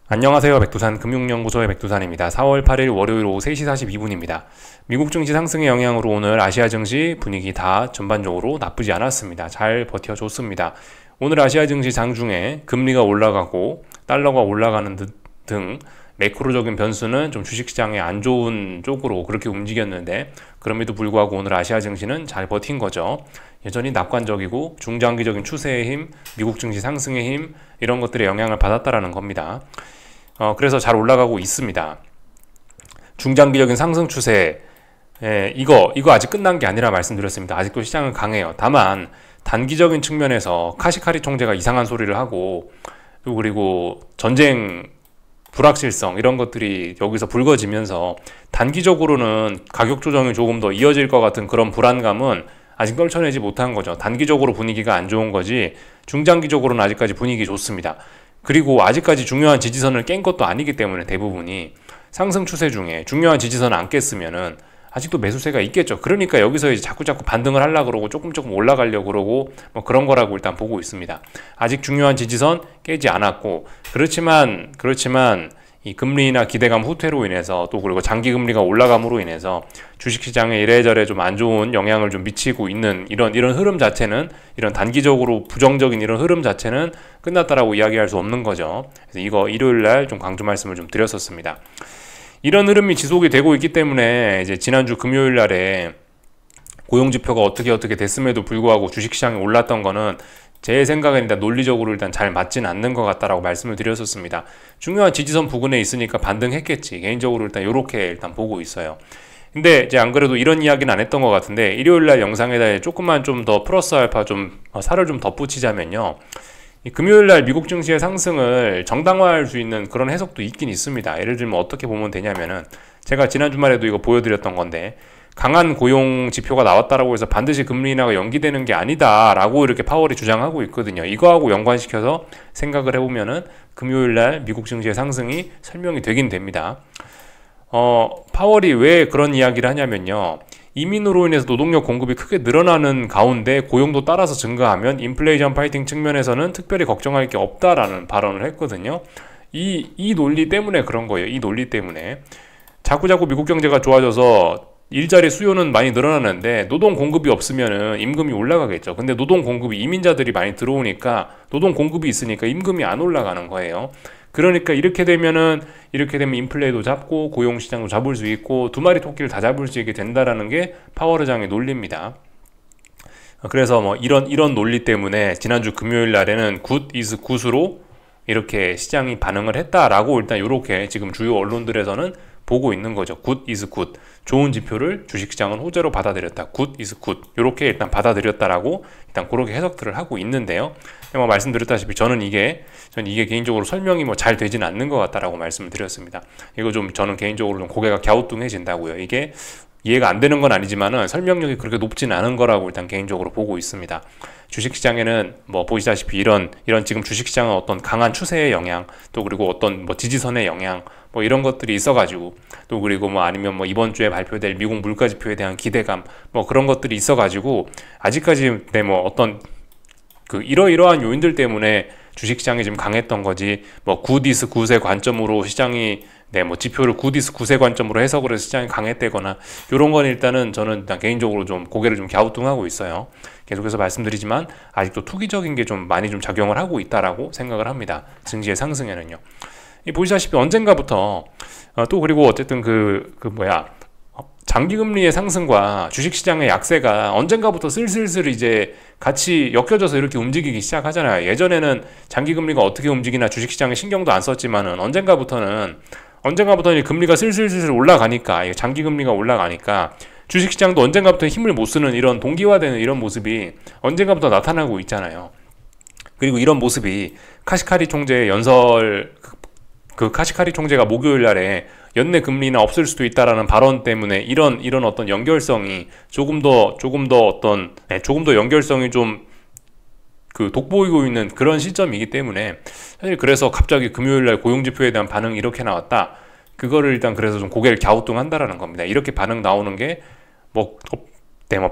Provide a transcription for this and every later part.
안녕하세요. 백두산 금융연구소의 백두산입니다. 4월 8일 월요일 오후 3시 42분입니다. 미국 증시 상승의 영향으로 오늘 아시아 증시 분위기 다 전반적으로 나쁘지 않았습니다. 잘 버텨줬습니다. 오늘 아시아 증시 장중에 금리가 올라가고 달러가 올라가는 등 매크로적인 변수는 좀 주식시장에 안 좋은 쪽으로 그렇게 움직였는데, 그럼에도 불구하고 오늘 아시아 증시는 잘 버틴 거죠. 여전히 낙관적이고 중장기적인 추세의 힘, 미국 증시 상승의 힘, 이런 것들의 영향을 받았다라는 겁니다. 그래서 잘 올라가고 있습니다. 중장기적인 상승 추세, 이거 아직 끝난 게 아니라 말씀드렸습니다. 아직도 시장은 강해요. 다만 단기적인 측면에서 카시카리 총재가 이상한 소리를 하고, 또 그리고 전쟁 불확실성 이런 것들이 여기서 불거지면서 단기적으로는 가격 조정이 조금 더 이어질 것 같은 그런 불안감은 아직 떨쳐내지 못한 거죠. 단기적으로 분위기가 안 좋은 거지 중장기적으로는 아직까지 분위기 좋습니다. 그리고 아직까지 중요한 지지선을 깬 것도 아니기 때문에 대부분이 상승 추세 중에 중요한 지지선을 안 깼으면은 아직도 매수세가 있겠죠. 그러니까 여기서 이제 자꾸 반등을 하려고 그러고 조금 올라가려고 그러고 뭐 그런 거라고 일단 보고 있습니다. 아직 중요한 지지선 깨지 않았고, 그렇지만 이 금리나 기대감 후퇴로 인해서, 또 그리고 장기 금리가 올라감으로 인해서 주식시장에 이래저래 좀 안 좋은 영향을 좀 미치고 있는 이런 흐름 자체는, 이런 단기적으로 부정적인 이런 흐름 자체는 끝났다라고 이야기할 수 없는 거죠. 그래서 이거 일요일 날 좀 강조 말씀을 좀 드렸었습니다. 이런 흐름이 지속이 되고 있기 때문에 이제 지난주 금요일 날에 고용지표가 어떻게 됐음에도 불구하고 주식시장이 올랐던 거는 제 생각엔 일단 논리적으로 일단 잘 맞진 않는 것 같다라고 말씀을 드렸었습니다. 중요한 지지선 부근에 있으니까 반등했겠지. 개인적으로 일단 요렇게 일단 보고 있어요. 근데 이제 안 그래도 이런 이야기는 안 했던 것 같은데, 일요일날 영상에다 조금만 좀 더 플러스 알파 좀 살을 좀 덧붙이자면요. 이 금요일날 미국 증시의 상승을 정당화할 수 있는 그런 해석도 있긴 있습니다. 예를 들면 어떻게 보면 되냐면은, 제가 지난 주말에도 이거 보여드렸던 건데, 강한 고용 지표가 나왔다라고 해서 반드시 금리 인하가 연기되는 게 아니다라고 이렇게 파월이 주장하고 있거든요. 이거하고 연관시켜서 생각을 해보면은 금요일날 미국 증시의 상승이 설명이 되긴 됩니다. 파월이 왜 그런 이야기를 하냐면요. 이민으로 인해서 노동력 공급이 크게 늘어나는 가운데 고용도 따라서 증가하면 인플레이션 파이팅 측면에서는 특별히 걱정할 게 없다라는 발언을 했거든요. 이 논리 때문에 그런 거예요. 이 논리 때문에 자꾸 미국 경제가 좋아져서 일자리 수요는 많이 늘어나는데 노동 공급이 없으면은 임금이 올라가겠죠. 근데 노동 공급이 이민자들이 많이 들어오니까 노동 공급이 있으니까 임금이 안 올라가는 거예요. 그러니까 이렇게 되면 인플레도 잡고 고용 시장도 잡을 수 있고 두 마리 토끼를 다 잡을 수 있게 된다라는 게 파월 의장의 논리입니다. 그래서 뭐 이런 논리 때문에 지난주 금요일 날에는 굿 이즈 굿으로 이렇게 시장이 반응을 했다라고 일단 이렇게 지금 주요 언론들에서는 보고 있는 거죠. 굿 이즈 굿. 좋은 지표를 주식시장은 호재로 받아들였다. 굿 이즈 굿. 이렇게 일단 받아들였다라고 일단 그렇게 해석들을 하고 있는데요. 뭐 말씀드렸다시피 저는 이게 개인적으로 설명이 뭐 잘 되지는 않는 것 같다라고 말씀을 드렸습니다. 이거 좀 저는 개인적으로 좀 고개가 갸우뚱해진다고요. 이게 이해가 안 되는 건 아니지만은 설명력이 그렇게 높지는 않은 거라고 일단 개인적으로 보고 있습니다. 주식시장에는 뭐 보시다시피 이런 지금 주식시장은 어떤 강한 추세의 영향, 또 그리고 어떤 뭐 지지선의 영향, 뭐 이런 것들이 있어가지고, 또 그리고 뭐 아니면 뭐 이번 주에 발표될 미국 물가지표에 대한 기대감, 뭐 그런 것들이 있어가지고 아직까지 뭐 어떤 그 이러이러한 요인들 때문에 주식시장이 지금 강했던 거지, 뭐 굿이스 굿의 관점으로 시장이 뭐 지표를 굿이스 굿의 관점으로 해석을 해서 시장이 강했다거나 이런 건 일단은 저는 일단 개인적으로 좀 고개를 좀 갸우뚱하고 있어요. 계속해서 말씀드리지만 아직도 투기적인 게 좀 많이 좀 작용을 하고 있다라고 생각을 합니다. 증시의 상승에는요. 보시다시피 언젠가부터 또 그리고 어쨌든 장기금리의 상승과 주식시장의 약세가 언젠가부터 슬슬 이제 같이 엮여져서 이렇게 움직이기 시작하잖아요. 예전에는 장기금리가 어떻게 움직이나 주식시장에 신경도 안 썼지만은 언젠가부터는 금리가 슬슬 올라가니까, 장기금리가 올라가니까 주식시장도 언젠가부터 힘을 못 쓰는 이런 동기화되는 이런 모습이 언젠가부터 나타나고 있잖아요. 그리고 이런 모습이 카시카리 총재의 카시카리 총재가 목요일 날에 연내 금리나 없을 수도 있다라는 발언 때문에 이런 어떤 연결성이 조금 더 연결성이 좀 돋보이고 있는 그런 시점이기 때문에, 사실 그래서 갑자기 금요일 날 고용지표에 대한 반응이 이렇게 나왔다. 그거를 일단 그래서 좀 고개를 갸우뚱한다라는 겁니다. 이렇게 반응 나오는 게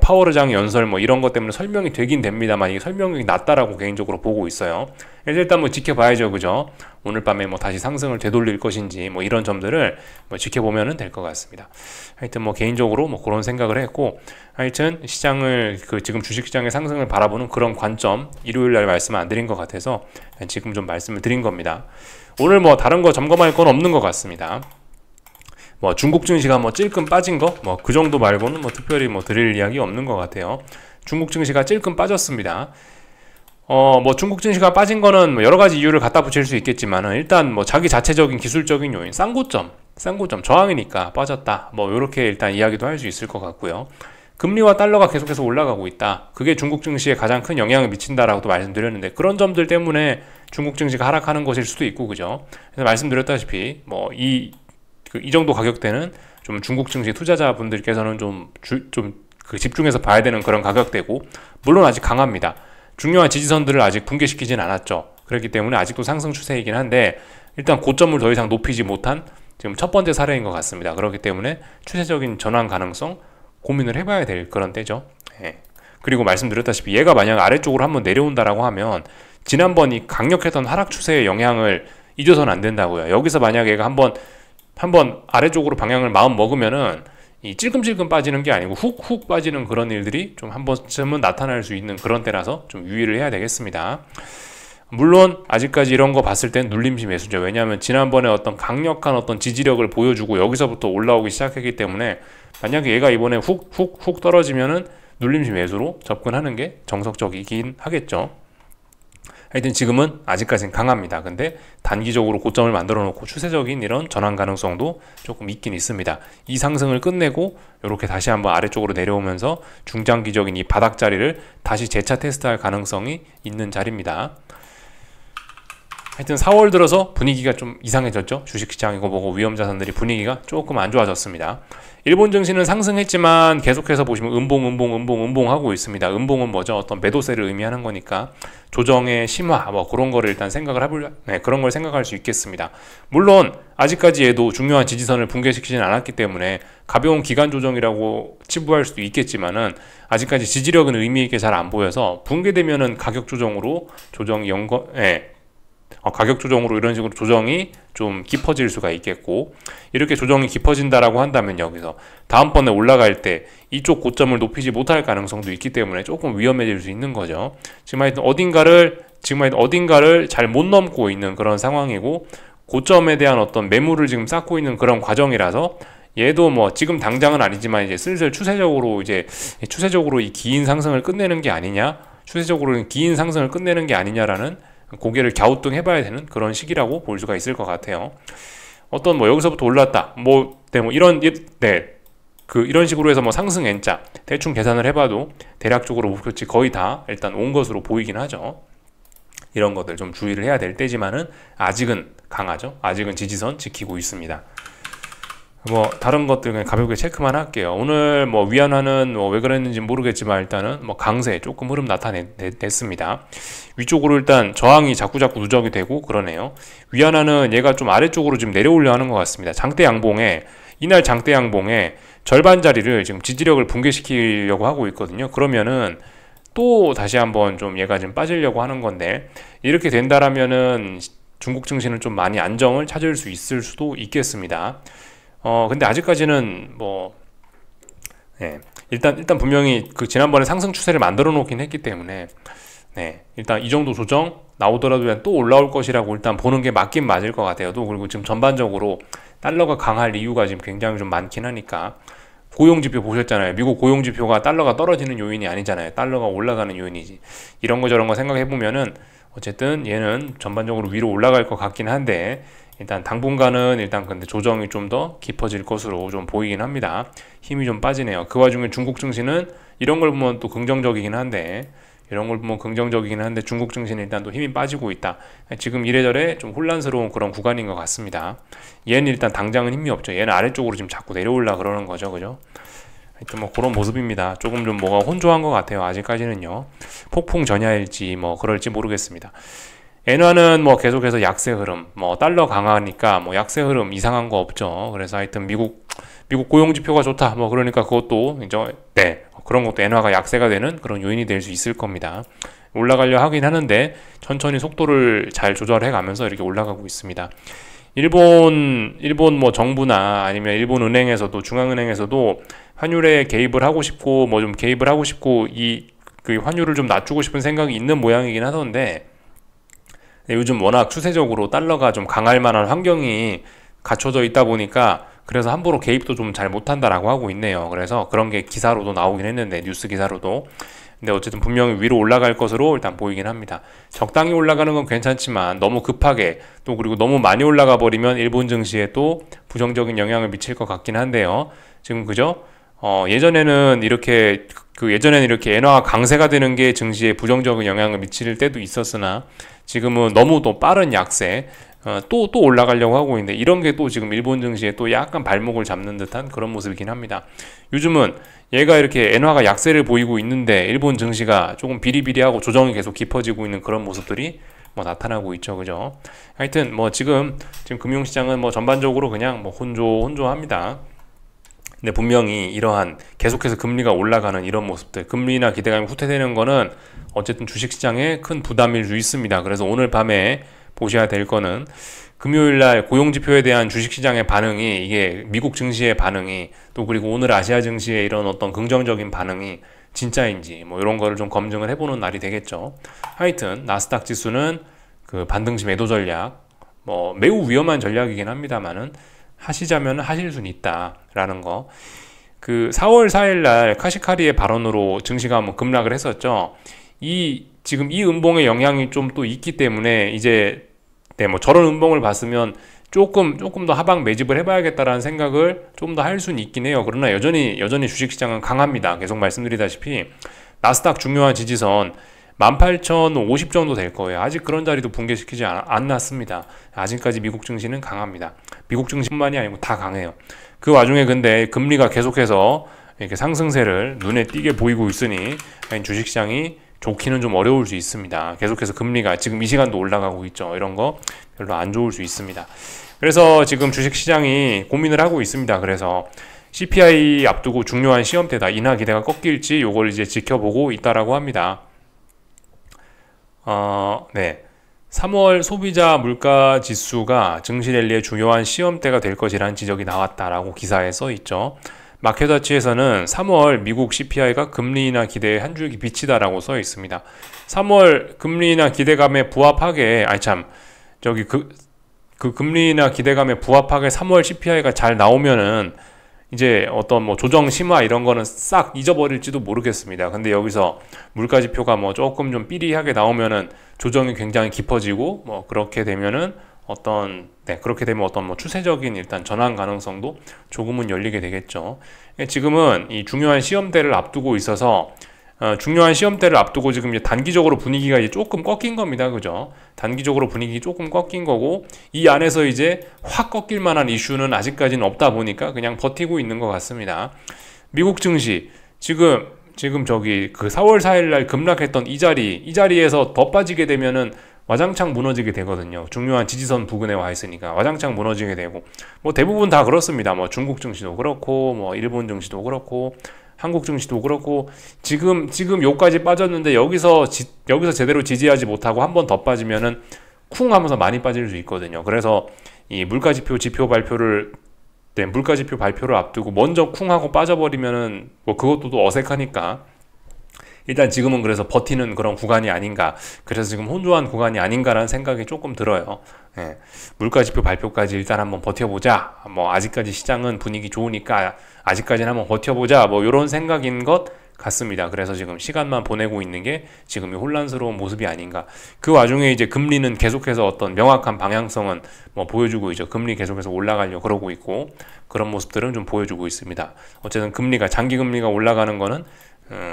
파월 의장 연설 이런 것 때문에 설명이 되긴 됩니다만, 이게 설명이 낮다라고 개인적으로 보고 있어요. 그래서 일단 지켜봐야죠, 그죠? 오늘 밤에 뭐 다시 상승을 되돌릴 것인지 뭐 이런 점들을 뭐 지켜보면 될 것 같습니다. 하여튼 뭐 개인적으로 뭐 그런 생각을 했고, 하여튼 시장을 지금 주식시장의 상승을 바라보는 그런 관점 일요일 날 말씀 안 드린 것 같아서 지금 좀 말씀을 드린 겁니다. 오늘 뭐 다른 거 점검할 건 없는 것 같습니다. 뭐 중국 증시가 뭐 찔끔 빠진 거 뭐 그 정도 말고는 뭐 특별히 뭐 드릴 이야기 없는 것 같아요. 중국 증시가 찔끔 빠졌습니다. 뭐 중국 증시가 빠진 거는 뭐 여러 가지 이유를 갖다 붙일 수 있겠지만은 일단 뭐 자기 자체적인 기술적인 요인, 쌍고점 저항이니까 빠졌다. 뭐 이렇게 일단 이야기도 할 수 있을 것 같고요. 금리와 달러가 계속해서 올라가고 있다. 그게 중국 증시에 가장 큰 영향을 미친다라고도 말씀드렸는데 그런 점들 때문에 중국 증시가 하락하는 것일 수도 있고, 그죠? 그래서 말씀드렸다시피 뭐 이 정도 가격대는 좀 중국 증시 투자자분들께서는 좀 집중해서 봐야 되는 그런 가격대고, 물론 아직 강합니다. 중요한 지지선들을 아직 붕괴시키진 않았죠. 그렇기 때문에 아직도 상승 추세이긴 한데 일단 고점을 더 이상 높이지 못한 지금 첫 번째 사례인 것 같습니다. 그렇기 때문에 추세적인 전환 가능성 고민을 해봐야 될 그런 때죠. 예. 그리고 말씀드렸다시피 얘가 만약 아래쪽으로 한번 내려온다라고 하면 지난번 이 강력했던 하락 추세의 영향을 잊어서는 안 된다고요. 여기서 만약 얘가 한번 아래쪽으로 방향을 마음 먹으면은 이 찔끔찔끔 빠지는 게 아니고 훅훅 빠지는 그런 일들이 좀 한 번쯤은 나타날 수 있는 그런 때라서 좀 유의를 해야 되겠습니다. 물론 아직까지 이런 거 봤을 땐 눌림시 매수죠. 왜냐하면 지난번에 어떤 강력한 어떤 지지력을 보여주고 여기서부터 올라오기 시작했기 때문에 만약에 얘가 이번에 훅 떨어지면은 눌림시 매수로 접근하는 게 정석적이긴 하겠죠. 하여튼 지금은 아직까지는 강합니다. 근데 단기적으로 고점을 만들어 놓고 추세적인 이런 전환 가능성도 조금 있긴 있습니다. 이 상승을 끝내고 이렇게 다시 한번 아래쪽으로 내려오면서 중장기적인 이 바닥 자리를 다시 재차 테스트할 가능성이 있는 자리입니다. 하여튼 4월 들어서 분위기가 좀 이상해졌죠. 주식시장이고 뭐고 위험자산들이 분위기가 조금 안 좋아졌습니다. 일본 증시는 상승했지만 계속해서 보시면 음봉 하고 있습니다. 음봉은 뭐죠? 어떤 매도세를 의미하는 거니까 조정의 심화 뭐 그런 거를 일단 그런 걸 생각할 수 있겠습니다. 물론 아직까지 얘도 중요한 지지선을 붕괴시키진 않았기 때문에 가벼운 기간 조정이라고 치부할 수도 있겠지만은 아직까지 지지력은 의미 있게 잘 안 보여서 붕괴되면은 가격 조정으로 가격 조정으로 이런 식으로 조정이 좀 깊어질 수가 있겠고, 이렇게 조정이 깊어진다라고 한다면 여기서 다음번에 올라갈 때 이쪽 고점을 높이지 못할 가능성도 있기 때문에 조금 위험해질 수 있는 거죠. 지금 하여튼 어딘가를 잘 못 넘고 있는 그런 상황이고, 고점에 대한 어떤 매물을 지금 쌓고 있는 그런 과정이라서 얘도 뭐 지금 당장은 아니지만 이제 슬슬 추세적으로 이 긴 상승을 끝내는 게 아니냐라는 고개를 갸우뚱해봐야 되는 그런 시기라고 볼 수가 있을 것 같아요. 어떤 뭐 여기서부터 올랐다 이런 식으로 해서 뭐 상승 N자 대충 계산을 해봐도 대략적으로 목표치 거의 다 일단 온 것으로 보이긴 하죠. 이런 것들 좀 주의를 해야 될 때지만은 아직은 강하죠. 아직은 지지선 지키고 있습니다. 뭐 다른 것들 그냥 가볍게 체크만 할게요. 오늘 뭐 위안화는 뭐 왜 그랬는지 모르겠지만 일단은 뭐 강세 조금 흐름 나타냈습니다. 위쪽으로 일단 저항이 자꾸 누적이 되고 그러네요. 위안화는 얘가 좀 아래쪽으로 지금 내려오려 하는 것 같습니다. 이날 장대 양봉에 절반 자리를 지금 지지력을 붕괴시키려고 하고 있거든요. 그러면은 또 다시 한번 좀 얘가 지금 빠지려고 하는 건데, 이렇게 된다라면은 중국 증시는 좀 많이 안정을 찾을 수 있을 수도 있겠습니다. 근데 아직까지는 일단 분명히 그 지난번에 상승 추세를 만들어 놓긴 했기 때문에 일단 이 정도 조정 나오더라도 또 올라올 것이라고 일단 보는 게 맞긴 맞을 것 같아요. 또 그리고 지금 전반적으로 달러가 강할 이유가 지금 굉장히 좀 많긴 하니까, 고용지표 보셨잖아요. 미국 고용지표가 달러가 떨어지는 요인이 아니잖아요. 달러가 올라가는 요인이지. 이런 거 저런 거 생각해 보면은 어쨌든 얘는 전반적으로 위로 올라갈 것 같긴 한데, 일단 당분간은 근데 조정이 좀 더 깊어질 것으로 좀 보이긴 합니다. 힘이 좀 빠지네요. 그 와중에 중국 증시는 이런 걸 보면 또 긍정적이긴 한데 중국 증시는 일단 또 힘이 빠지고 있다. 지금 이래저래 좀 혼란스러운 그런 구간인 것 같습니다. 얘는 일단 당장은 힘이 없죠. 얘는 아래쪽으로 지금 자꾸 내려올라 그러는 거죠. 그죠? 하여튼 뭐 그런 모습입니다. 조금 좀 뭐가 혼조한 것 같아요. 아직까지는요. 폭풍 전야일지 뭐 그럴지 모르겠습니다. 엔화는 뭐 계속해서 약세 흐름, 뭐 달러 강하니까 뭐 약세 흐름 이상한 거 없죠. 그래서 하여튼 미국 고용지표가 좋다. 뭐 그러니까 그것도 이제 그런 것도 엔화가 약세가 되는 그런 요인이 될 수 있을 겁니다. 올라가려 하긴 하는데 천천히 속도를 잘 조절해 가면서 이렇게 올라가고 있습니다. 일본 뭐 정부나 아니면 일본 은행에서도 중앙은행에서도 환율에 개입을 하고 싶고 뭐 좀 개입을 하고 싶고 그 환율을 좀 낮추고 싶은 생각이 있는 모양이긴 하던데 요즘 워낙 추세적으로 달러가 좀 강할 만한 환경이 갖춰져 있다 보니까 그래서 함부로 개입도 좀 잘 못한다라고 하고 있네요. 그래서 그런 게 기사로도 나오긴 했는데 뉴스 기사로도 근데 어쨌든 분명히 위로 올라갈 것으로 일단 보이긴 합니다. 적당히 올라가는 건 괜찮지만 너무 급하게 또 그리고 너무 많이 올라가 버리면 일본 증시에 또 부정적인 영향을 미칠 것 같긴 한데요. 지금 그죠? 예전에는 이렇게 엔화가 강세가 되는 게 증시에 부정적인 영향을 미칠 때도 있었으나 지금은 너무 또 빠른 약세 또 올라가려고 하고 있는데 이런 게 또 지금 일본 증시에 또 약간 발목을 잡는 듯한 그런 모습이긴 합니다. 요즘은 얘가 이렇게 엔화가 약세를 보이고 있는데 일본 증시가 조금 비리비리하고 조정이 계속 깊어지고 있는 그런 모습들이 뭐 나타나고 있죠, 그죠? 하여튼 뭐 지금 금융시장은 뭐 전반적으로 그냥 뭐 혼조합니다. 근데 분명히 이러한 계속해서 금리가 올라가는 이런 모습들, 금리나 기대감이 후퇴되는 거는 어쨌든 주식시장에 큰 부담일 수 있습니다. 그래서 오늘 밤에 보셔야 될 거는 금요일날 고용지표에 대한 주식시장의 반응이 이게 미국 증시의 반응이 또 그리고 오늘 아시아 증시의 이런 어떤 긍정적인 반응이 진짜인지 뭐 이런 거를 좀 검증을 해보는 날이 되겠죠. 하여튼 나스닥 지수는 그 반등시 매도 전략 뭐 매우 위험한 전략이긴 합니다만은 하시자면 하실 수는 있다라는 거. 그 4월 4일 날 카시카리의 발언으로 증시가 한번 급락을 했었죠. 지금 이 음봉의 영향이 좀 또 있기 때문에 이제 뭐 저런 음봉을 봤으면 조금 더 하방 매집을 해봐야겠다라는 생각을 좀 더 할 수는 있긴 해요. 그러나 여전히 주식시장은 강합니다. 계속 말씀드리다시피 나스닥 중요한 지지선 18,050 정도 될 거예요. 아직 그런 자리도 붕괴시키지 않았습니다. 아직까지 미국 증시는 강합니다. 미국 증시뿐만이 아니고 다 강해요. 그 와중에 근데 금리가 계속해서 이렇게 상승세를 눈에 띄게 보이고 있으니 주식시장이 좋기는 좀 어려울 수 있습니다. 계속해서 금리가 지금 이 시간도 올라가고 있죠. 이런 거 별로 안 좋을 수 있습니다. 그래서 지금 주식시장이 고민을 하고 있습니다. 그래서 CPI 앞두고 중요한 시험대다. 인하 기대가 꺾일지 요걸 이제 지켜보고 있다라고 합니다. 네. 3월 소비자 물가 지수가 증시 랠리의 중요한 시험대가 될 것이라는 지적이 나왔다라고 기사에 써 있죠. 마켓워치에서는 3월 미국 CPI가 금리 인하 기대에 한 줄기 빛이다라고 써 있습니다. 3월 금리 인하 기대감에 부합하게 그 금리 인하 기대감에 부합하게 3월 CPI가 잘 나오면은 이제 어떤 뭐 조정 심화 이런 거는 싹 잊어버릴지도 모르겠습니다. 근데 여기서 물가 지표가 뭐 조금 좀 삐리하게 나오면은 조정이 굉장히 깊어지고 뭐 그렇게 되면은 그렇게 되면 어떤 뭐 추세적인 일단 전환 가능성도 조금은 열리게 되겠죠. 지금은 이 중요한 시험대를 앞두고 있어서 지금 이제 단기적으로 분위기가 이제 조금 꺾인 겁니다. 그죠? 단기적으로 분위기 조금 꺾인 거고, 이 안에서 이제 확 꺾일 만한 이슈는 아직까지는 없다 보니까 그냥 버티고 있는 것 같습니다. 미국 증시, 지금 그 4월 4일 날 급락했던 이 자리에서 더 빠지게 되면은 와장창 무너지게 되거든요. 중요한 지지선 부근에 와 있으니까 와장창 무너지게 되고, 뭐 대부분 다 그렇습니다. 뭐 중국 증시도 그렇고, 뭐 일본 증시도 그렇고, 한국 증시도 그렇고, 지금 요까지 빠졌는데 여기서 제대로 지지하지 못하고 한 번 더 빠지면은 쿵 하면서 많이 빠질 수 있거든요. 그래서 이 물가지표 발표를 앞두고 먼저 쿵 하고 빠져버리면은 뭐 그것도 또 어색하니까 일단 지금은 그래서 버티는 그런 구간이 아닌가, 그래서 지금 혼조한 구간이 아닌가라는 생각이 조금 들어요. 예. 물가지표 발표까지 일단 한번 버텨보자, 뭐 아직까지 시장은 분위기 좋으니까 아직까지는 한번 버텨보자, 뭐 이런 생각인 것 같습니다. 그래서 지금 시간만 보내고 있는 게 지금이 혼란스러운 모습이 아닌가. 그 와중에 이제 금리는 계속해서 어떤 명확한 방향성은 뭐 보여주고 있죠. 금리 계속해서 올라가려고 그러고 있고, 그런 모습들은 좀 보여주고 있습니다. 어쨌든 장기 금리가 올라가는 거는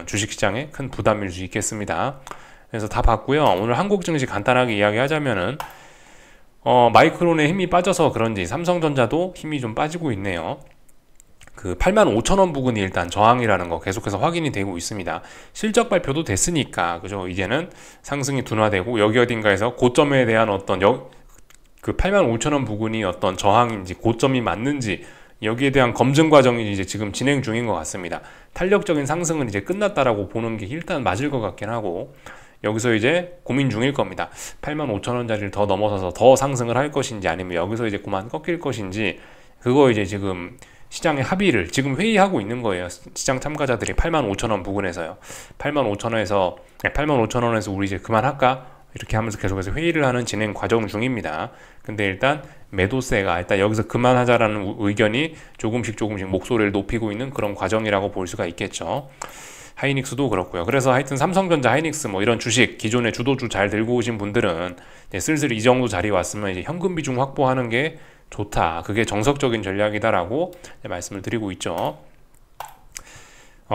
주식시장에 큰 부담일 수 있겠습니다. 그래서 다 봤고요. 오늘 한국 증시 간단하게 이야기하자면은 마이크론의 힘이 빠져서 그런지 삼성전자도 힘이 좀 빠지고 있네요. 그 85,000원 부근이 일단 저항이라는 거 계속해서 확인이 되고 있습니다. 실적 발표도 됐으니까, 그죠? 이제는 상승이 둔화되고 여기 어딘가에서 고점에 대한 그 85,000원 부근이 어떤 저항인지 고점이 맞는지 여기에 대한 검증 과정이 이제 지금 진행 중인 것 같습니다. 탄력적인 상승은 이제 끝났다라고 보는 게 일단 맞을 것 같긴 하고, 여기서 이제 고민 중일 겁니다. 85,000원짜리를 더 넘어서서 더 상승을 할 것인지 아니면 여기서 이제 그만 꺾일 것인지 그거 이제 지금 시장의 합의를 지금 회의하고 있는 거예요. 시장 참가자들이 85,000원 부근에서요. 85,000원에서 우리 이제 그만할까? 이렇게 하면서 계속해서 회의를 하는 진행 과정 중입니다. 근데 일단 매도세가 일단 여기서 그만하자라는 의견이 조금씩 목소리를 높이고 있는 그런 과정이라고 볼 수가 있겠죠. 하이닉스도 그렇고요. 그래서 하여튼 삼성전자, 하이닉스 뭐 이런 주식 기존의 주도주 잘 들고 오신 분들은 슬슬 이 정도 자리 왔으면 이제 현금 비중 확보하는 게 좋다. 그게 정석적인 전략이다라고 말씀을 드리고 있죠.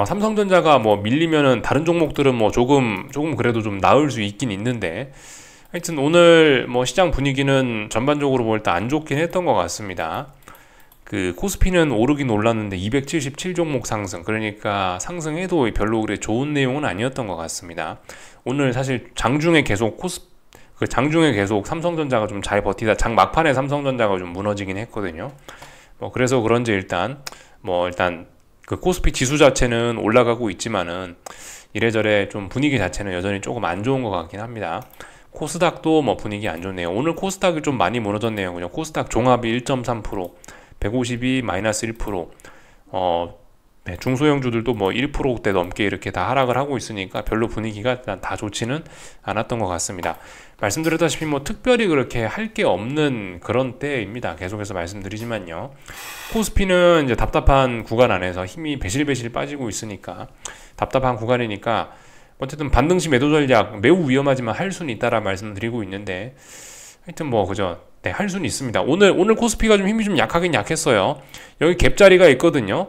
삼성전자가 뭐 밀리면은 다른 종목들은 뭐 조금 그래도 좀 나을 수 있긴 있는데 하여튼 오늘 뭐 시장 분위기는 전반적으로 볼 때 안 좋긴 했던 것 같습니다. 그 코스피는 오르긴 올랐는데 277 종목 상승, 그러니까 상승해도 별로 그래 좋은 내용은 아니었던 것 같습니다. 오늘 사실 장중에 계속 삼성전자가 좀 잘 버티다 장 막판에 삼성전자가 좀 무너지긴 했거든요. 뭐 그래서 그런지 일단 그 코스피 지수 자체는 올라가고 있지만은 이래저래 좀 분위기 자체는 여전히 조금 안 좋은 것 같긴 합니다. 코스닥도 뭐 분위기 안 좋네요. 오늘 코스닥이 좀 많이 무너졌네요. 그냥 코스닥 종합이 1.3%, 152 마이너스 1%, 네, 중소형주들도 뭐 1%대 넘게 이렇게 다 하락을 하고 있으니까 별로 분위기가 다 좋지는 않았던 것 같습니다. 말씀드렸다시피 뭐 특별히 그렇게 할 게 없는 그런 때입니다. 계속해서 말씀드리지만요. 코스피는 이제 답답한 구간 안에서 힘이 배실배실 빠지고 있으니까 답답한 구간이니까 어쨌든 반등시 매도 전략 매우 위험하지만 할 수는 있다라 말씀드리고 있는데 하여튼 뭐 그죠. 네, 할 수는 있습니다. 오늘 코스피가 좀 힘이 좀 약하긴 약했어요. 여기 갭자리가 있거든요.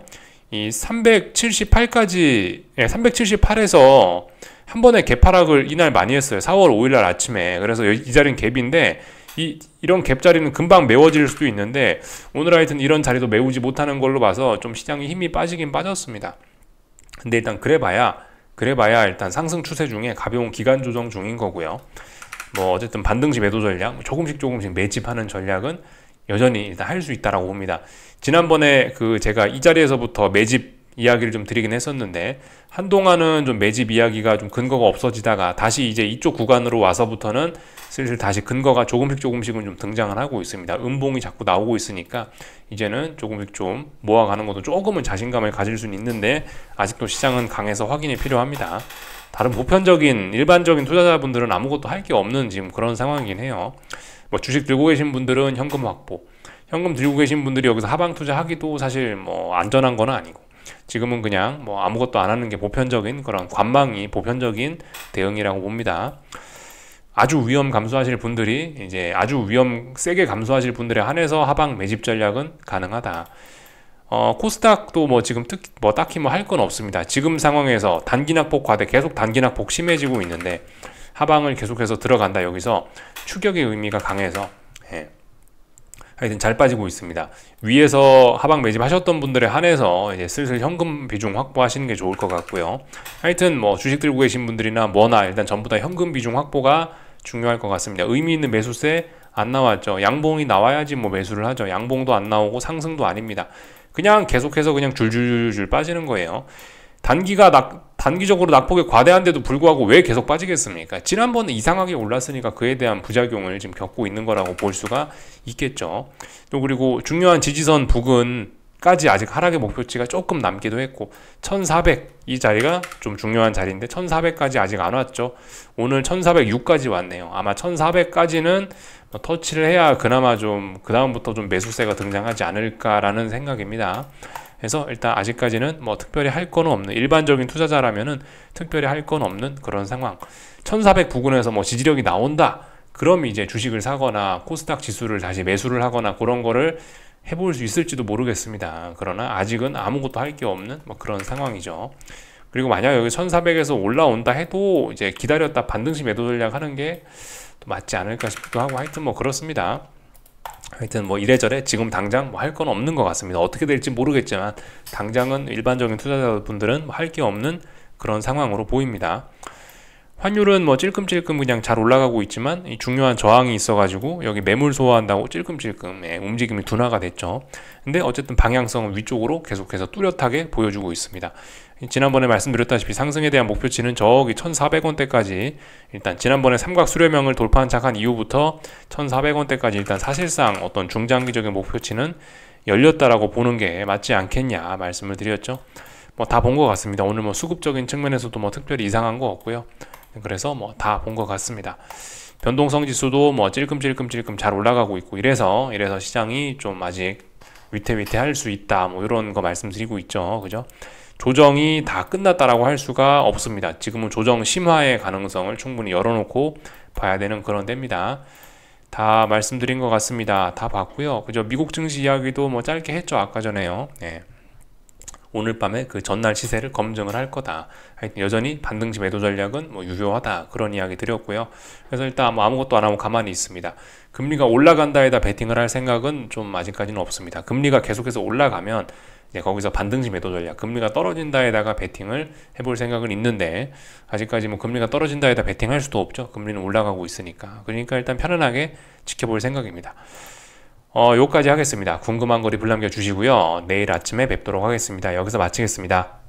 이 378까지 378에서 한 번에 갭하락을 이날 많이 했어요. 4월 5일날 아침에. 그래서 이 자리는 갭인데 이런 갭 자리는 금방 메워질 수도 있는데 오늘 하여튼 이런 자리도 메우지 못하는 걸로 봐서 좀 시장이 힘이 빠지긴 빠졌습니다. 근데 일단 그래봐야 일단 상승 추세 중에 가벼운 기간 조정 중인 거고요. 뭐 어쨌든 반등시 매도 전략 조금씩 매집하는 전략은 여전히 일단 할 수 있다라고 봅니다. 지난번에 제가 이 자리에서부터 매집 이야기를 좀 드리긴 했었는데 한동안은 좀 매집 이야기가 좀 근거가 없어지다가 다시 이제 이쪽 구간으로 와서부터는 슬슬 다시 근거가 조금씩은 좀 등장을 하고 있습니다. 음봉이 자꾸 나오고 있으니까 이제는 조금씩 좀 모아가는 것도 조금은 자신감을 가질 수는 있는데 아직도 시장은 강해서 확인이 필요합니다. 다른 보편적인 일반적인 투자자분들은 아무것도 할 게 없는 지금 그런 상황이긴 해요. 뭐 주식 들고 계신 분들은 현금 확보, 현금 들고 계신 분들이 여기서 하방 투자하기도 사실 뭐 안전한 건 아니고 지금은 그냥 뭐 아무것도 안 하는 게 보편적인 그런 관망이 보편적인 대응이라고 봅니다. 아주 위험 감소하실 분들이 이제 아주 위험 세게 감소하실 분들에 한해서 하방 매집 전략은 가능하다. 코스닥도 뭐 지금 딱히 뭐 할 건 없습니다. 지금 상황에서 단기 낙폭 과대 계속 단기 낙폭 심해지고 있는데 하방을 계속해서 들어간다. 여기서 추격의 의미가 강해서 하여튼 잘 빠지고 있습니다. 위에서 하방 매집하셨던 분들에 한해서 이제 슬슬 현금 비중 확보하시는 게 좋을 것 같고요. 하여튼 뭐 주식 들고 계신 분들이나 뭐나 일단 전부 다 현금 비중 확보가 중요할 것 같습니다. 의미 있는 매수세 안 나왔죠. 양봉이 나와야지 뭐 매수를 하죠. 양봉도 안 나오고 상승도 아닙니다. 그냥 계속해서 그냥 줄줄줄 빠지는 거예요. 단기적으로 낙폭이 과대한데도 불구하고 왜 계속 빠지겠습니까? 지난번에 이상하게 올랐으니까 그에 대한 부작용을 지금 겪고 있는 거라고 볼 수가 있겠죠. 또 그리고 중요한 지지선 부근까지 아직 하락의 목표치가 조금 남기도 했고 1400 이 자리가 좀 중요한 자리인데 1400까지 아직 안 왔죠. 오늘 1406까지 왔네요. 아마 1400까지는 터치를 해야 그나마 좀 그 다음부터 좀 매수세가 등장하지 않을까라는 생각입니다. 그래서 일단 아직까지는 뭐 특별히 할 건 없는 일반적인 투자자라면은 특별히 할 건 없는 그런 상황. 1400 부근에서 뭐 지지력이 나온다. 그럼 이제 주식을 사거나 코스닥 지수를 다시 매수를 하거나 그런 거를 해볼 수 있을지도 모르겠습니다. 그러나 아직은 아무것도 할 게 없는 뭐 그런 상황이죠. 그리고 만약 여기 1400에서 올라온다 해도 이제 기다렸다 반등시 매도 전략 하는 게 또 맞지 않을까 싶기도 하고 하여튼 뭐 그렇습니다. 하여튼 뭐 이래저래 지금 당장 뭐 할 건 없는 것 같습니다. 어떻게 될지 모르겠지만 당장은 일반적인 투자자분들은 뭐 할 게 없는 그런 상황으로 보입니다. 환율은 뭐 찔끔찔끔 그냥 잘 올라가고 있지만 이 중요한 저항이 있어가지고 여기 매물 소화한다고 찔끔찔끔 움직임이 둔화가 됐죠. 근데 어쨌든 방향성은 위쪽으로 계속해서 뚜렷하게 보여주고 있습니다. 지난번에 말씀드렸다시피 상승에 대한 목표치는 저기 1,400원대까지 일단 지난번에 삼각 수렴형을 돌파한착한 이후부터 1,400원대까지 일단 사실상 어떤 중장기적인 목표치는 열렸다라고 보는 게 맞지 않겠냐 말씀을 드렸죠. 뭐 다 본 것 같습니다. 오늘 뭐 수급적인 측면에서도 뭐 특별히 이상한 거 없고요. 그래서 뭐 다 본 것 같습니다. 변동성 지수도 뭐 찔끔찔끔 잘 올라가고 있고 이래서 시장이 좀 아직 위태위태할 수 있다 뭐 이런 거 말씀드리고 있죠. 그죠? 조정이 다 끝났다라고 할 수가 없습니다. 지금은 조정 심화의 가능성을 충분히 열어놓고 봐야 되는 그런 때입니다. 다 말씀드린 것 같습니다. 다 봤고요. 그죠? 미국 증시 이야기도 뭐 짧게 했죠. 아까 전에요. 네. 오늘 밤에 그 전날 시세를 검증을 할 거다. 하여튼 여전히 반등시 매도 전략은 뭐 유효하다. 그런 이야기 드렸고요. 그래서 일단 뭐 아무것도 안 하고 가만히 있습니다. 금리가 올라간다에다 베팅을 할 생각은 좀 아직까지는 없습니다. 금리가 계속해서 올라가면 이제 거기서 반등시 매도 전략, 금리가 떨어진다에다가 베팅을 해볼 생각은 있는데 아직까지 뭐 금리가 떨어진다에다 베팅할 수도 없죠. 금리는 올라가고 있으니까. 그러니까 일단 편안하게 지켜볼 생각입니다. 요까지 하겠습니다. 궁금한 거리 불 남겨주시고요. 내일 아침에 뵙도록 하겠습니다. 여기서 마치겠습니다.